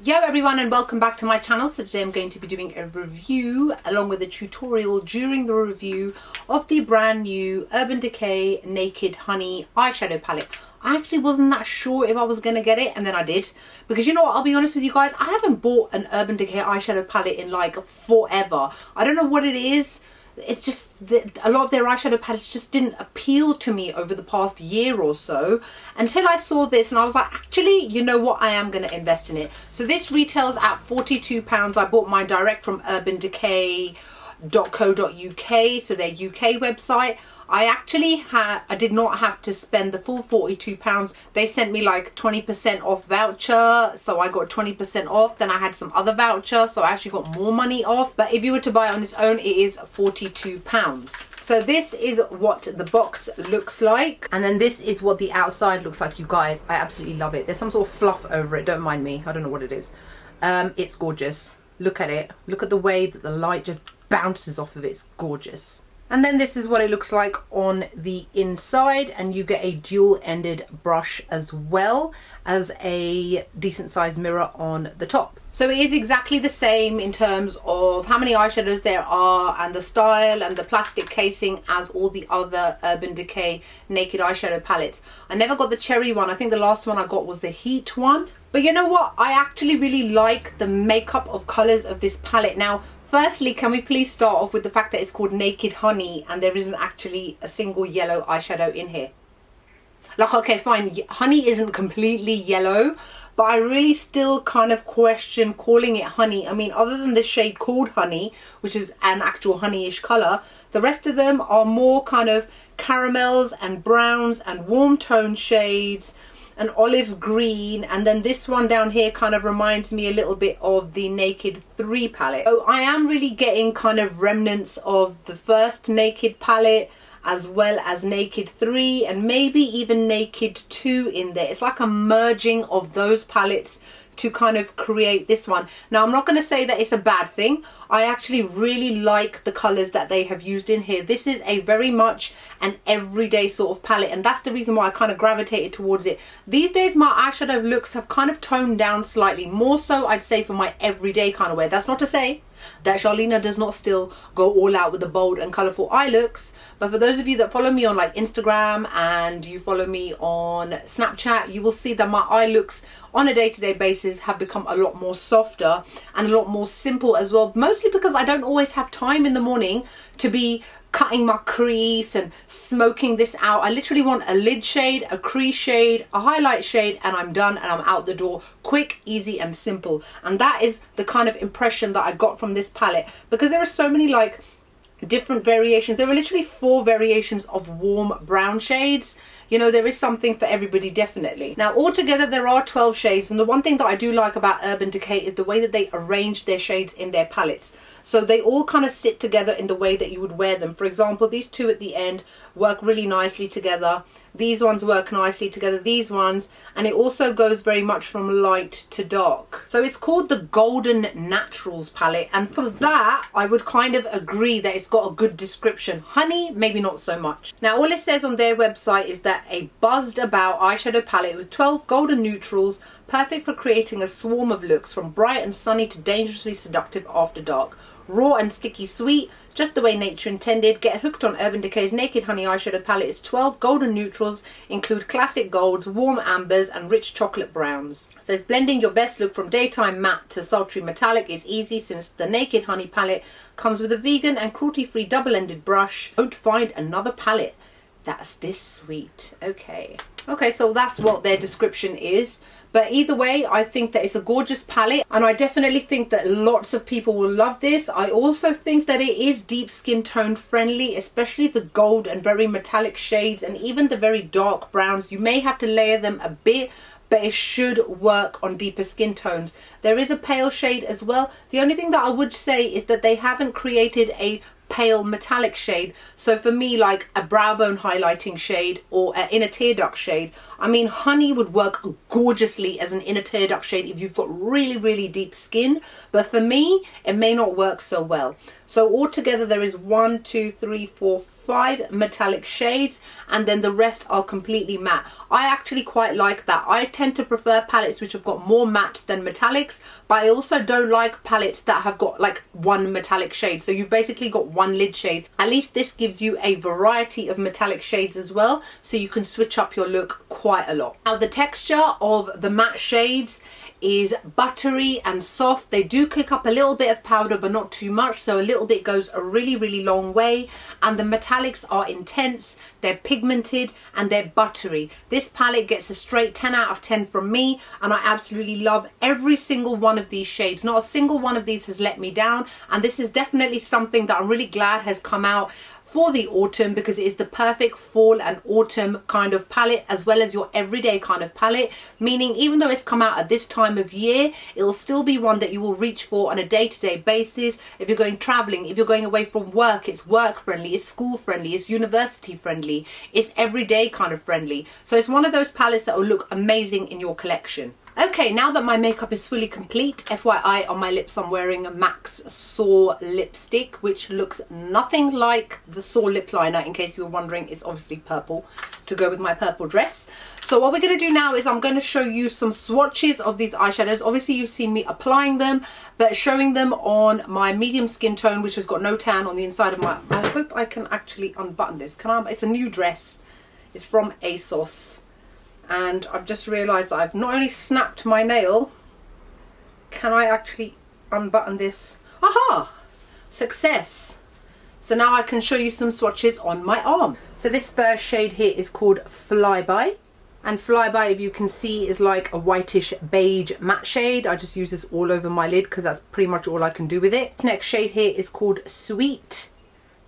Yo everyone, and welcome back to my channel. So today I'm going to be doing a review along with a tutorial during the review of the brand new Urban Decay Naked Honey eyeshadow palette. I actually wasn't that sure if I was going to get it, and then I did. Because you know what, I'll be honest with you guys, I haven't bought an Urban Decay eyeshadow palette in like forever. I don't know what it is. It's just that a lot of their eyeshadow palettes just didn't appeal to me over the past year or so until I saw this and I was like, actually, you know what, I am going to invest in it. So this retails at £42. I bought mine direct from urbandecay.co.uk, so their UK website. I did not have to spend the full £42. They sent me like 20% off voucher, so I got 20% off. Then I had some other voucher, so I actually got more money off. But if you were to buy it on its own, it is £42. So this is what the box looks like, and then this is what the outside looks like. You guys, I absolutely love it. There's some sort of fluff over it, don't mind me, I don't know what it is. It's gorgeous. Look at it. Look at the way that the light just bounces off of it. It's gorgeous. And then this is what it looks like on the inside, and you get a dual-ended brush as well as a decent sized mirror on the top. So it is exactly the same in terms of how many eyeshadows there are and the style and the plastic casing as all the other Urban Decay Naked eyeshadow palettes. I never got the cherry one. I think the last one I got was the heat one. But you know what? I actually really like the makeup of colours of this palette. Now, firstly, can we please start off with the fact that it's called Naked Honey and there isn't actually a single yellow eyeshadow in here? Like, okay, fine, honey isn't completely yellow, but I really still kind of question calling it honey. I mean, other than the shade called Honey, which is an actual honey-ish colour, the rest of them are more kind of caramels and browns and warm tone shades and olive green, and then this one down here kind of reminds me a little bit of the Naked 3 palette. So I am really getting kind of remnants of the first Naked palette as well as Naked 3 and maybe even Naked 2 in there. It's like a merging of those palettes to kind of create this one. Now, I'm not going to say that it's a bad thing. I actually really like the colours that they have used in here. This is a very much an everyday sort of palette, and that's the reason why I kind of gravitated towards it. These days my eyeshadow looks have kind of toned down slightly, more so I'd say for my everyday kind of wear. That's not to say that Charlena does not still go all out with the bold and colourful eye looks, but for those of you that follow me on like Instagram and you follow me on Snapchat, you will see that my eye looks on a day-to-day basis have become a lot more softer and a lot more simple as well, mostly because I don't always have time in the morning to be cutting my crease and smoking this out. I literally want a lid shade, a crease shade, a highlight shade, and I'm done and I'm out the door. Quick, easy and simple. And that is the kind of impression that I got from this palette, because there are so many like different variations. There are literally 4 variations of warm brown shades. You know, there is something for everybody, definitely. Now, altogether, there are 12 shades. And the one thing that I do like about Urban Decay is the way that they arrange their shades in their palettes. So they all kind of sit together in the way that you would wear them. For example, these two at the end work really nicely together. These ones work nicely together, these ones. And it also goes very much from light to dark. So it's called the Golden Naturals palette. And for that, I would kind of agree that it's got a good description. Honey, maybe not so much. Now, all it says on their website is that a buzzed about eyeshadow palette with 12 golden neutrals, perfect for creating a swarm of looks from bright and sunny to dangerously seductive after dark. Raw and sticky sweet, just the way nature intended. Get hooked on Urban Decay's Naked Honey eyeshadow palette. Its 12 golden neutrals include classic golds, warm ambers and rich chocolate browns. It says blending your best look from daytime matte to sultry metallic is easy, since the Naked Honey palette comes with a vegan and cruelty-free double-ended brush. Don't find another palette that's this sweet. Okay, so that's what their description is. But either way, I think that it's a gorgeous palette, and I definitely think that lots of people will love this. I also think that it is deep skin tone friendly, especially the gold and very metallic shades and even the very dark browns. You may have to layer them a bit, but it should work on deeper skin tones. There is a pale shade as well. The only thing that I would say is that they haven't created a pale metallic shade. So for me, like a brow bone highlighting shade or an inner tear duct shade, I mean, honey would work gorgeously as an inner tear duct shade if you've got really, really deep skin. But for me, it may not work so well. So altogether there is 1, 2, 3, 4, 5 metallic shades, and then the rest are completely matte. I actually quite like that. I tend to prefer palettes which have got more mattes than metallics, but I also don't like palettes that have got like one metallic shade. So you've basically got one lid shade. At least this gives you a variety of metallic shades as well, so you can switch up your look quite a lot. Now the texture of the matte shades is buttery and soft. They do kick up a little bit of powder, but not too much, so a little bit goes a really, really long way. And the metallics are intense, they're pigmented, and they're buttery. This palette gets a straight 10 out of 10 from me, and I absolutely love every single one of these shades. Not a single one of these has let me down, and this is definitely something that I'm really glad has come out for the autumn, because it is the perfect fall and autumn kind of palette, as well as your everyday kind of palette, meaning even though it's come out at this time of year, it'll still be one that you will reach for on a day-to-day basis. If you're going traveling, if you're going away from work, it's work friendly, it's school friendly, it's university friendly, it's everyday kind of friendly. So it's one of those palettes that will look amazing in your collection. Okay, now that my makeup is fully complete, FYI, on my lips I'm wearing a MAC's Soar lipstick, which looks nothing like the Soar lip liner. In case you were wondering, it's obviously purple to go with my purple dress. So what we're going to do now is I'm going to show you some swatches of these eyeshadows. Obviously you've seen me applying them, but showing them on my medium skin tone, which has got no tan on the inside of my... I hope I can actually unbutton this. Can I? It's a new dress. It's from ASOS. And I've just realised I've not only snapped my nail, can I actually unbutton this? Aha! Success! So now I can show you some swatches on my arm. So this first shade here is called Flyby. And Flyby, if you can see, is like a whitish beige matte shade. I just use this all over my lid because that's pretty much all I can do with it. This next shade here is called Sweet.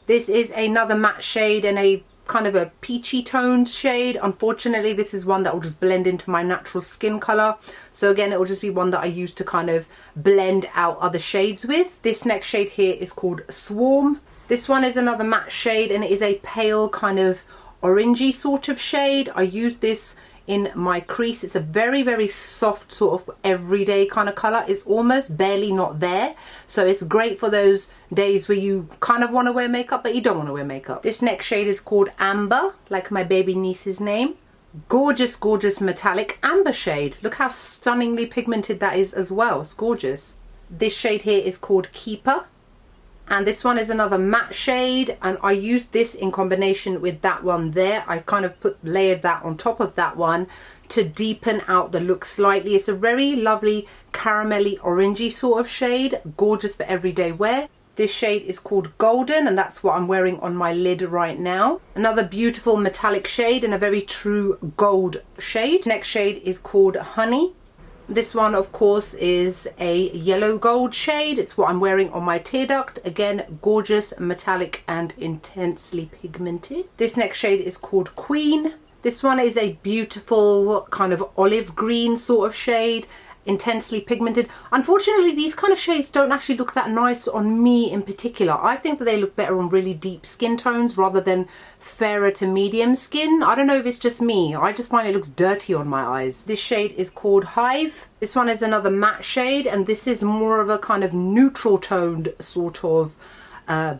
This is another matte shade and a kind of a peachy toned shade. Unfortunately, this is one that will just blend into my natural skin color, so again it will just be one that I use to kind of blend out other shades with. This next shade here is called Swarm. This one is another matte shade, and it is a pale kind of orangey sort of shade. I use this in my crease. It's a very, very soft sort of everyday kind of color. It's almost barely not there, so it's great for those days where you kind of want to wear makeup but you don't want to wear makeup. This next shade is called Amber, like my baby niece's name. Gorgeous, gorgeous metallic amber shade. Look how stunningly pigmented that is as well. It's gorgeous. This shade here is called Keeper. And this one is another matte shade, and I used this in combination with that one there. I kind of layered that on top of that one to deepen out the look slightly. It's a very lovely caramelly orangey sort of shade, gorgeous for everyday wear. This shade is called Golden, and that's what I'm wearing on my lid right now. Another beautiful metallic shade and a very true gold shade. Next shade is called Honey. This one, of course, is a yellow gold shade. It's what I'm wearing on my tear duct. Again, gorgeous, metallic and intensely pigmented. This next shade is called Queen. This one is a beautiful kind of olive green sort of shade, intensely pigmented. Unfortunately, these kind of shades don't actually look that nice on me in particular. I think that they look better on really deep skin tones rather than fairer to medium skin. I don't know if it's just me. I just find it looks dirty on my eyes. This shade is called Hive. This one is another matte shade, and this is more of a kind of neutral toned sort of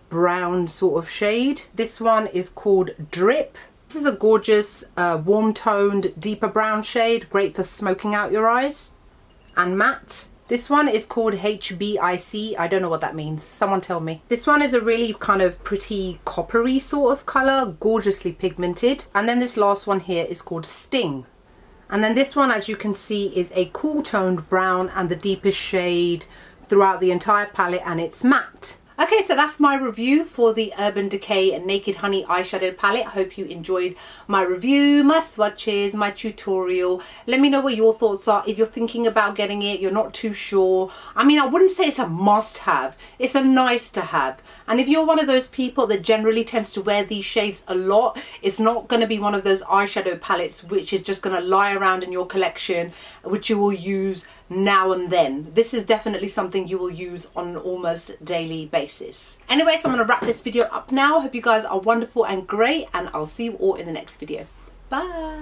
brown sort of shade. This one is called Drip. This is a gorgeous warm toned deeper brown shade, great for smoking out your eyes. And matte. This one is called HBIC. I don't know what that means. Someone tell me. This one is a really kind of pretty coppery sort of color, gorgeously pigmented. And then this last one here is called Sting. And then this one, as you can see, is a cool toned brown and the deepest shade throughout the entire palette, and it's matte. Okay, so that's my review for the Urban Decay Naked Honey eyeshadow palette. I hope you enjoyed my review, my swatches, my tutorial. Let me know what your thoughts are. If you're thinking about getting it, you're not too sure. I mean, I wouldn't say it's a must-have. It's a nice-to-have. And if you're one of those people that generally tends to wear these shades a lot, it's not going to be one of those eyeshadow palettes which is just going to lie around in your collection, which you will use now and then. This is definitely something you will use on an almost daily basis. Anyway, so I'm going to wrap this video up now. Hope you guys are wonderful and great, and I'll see you all in the next video. Bye.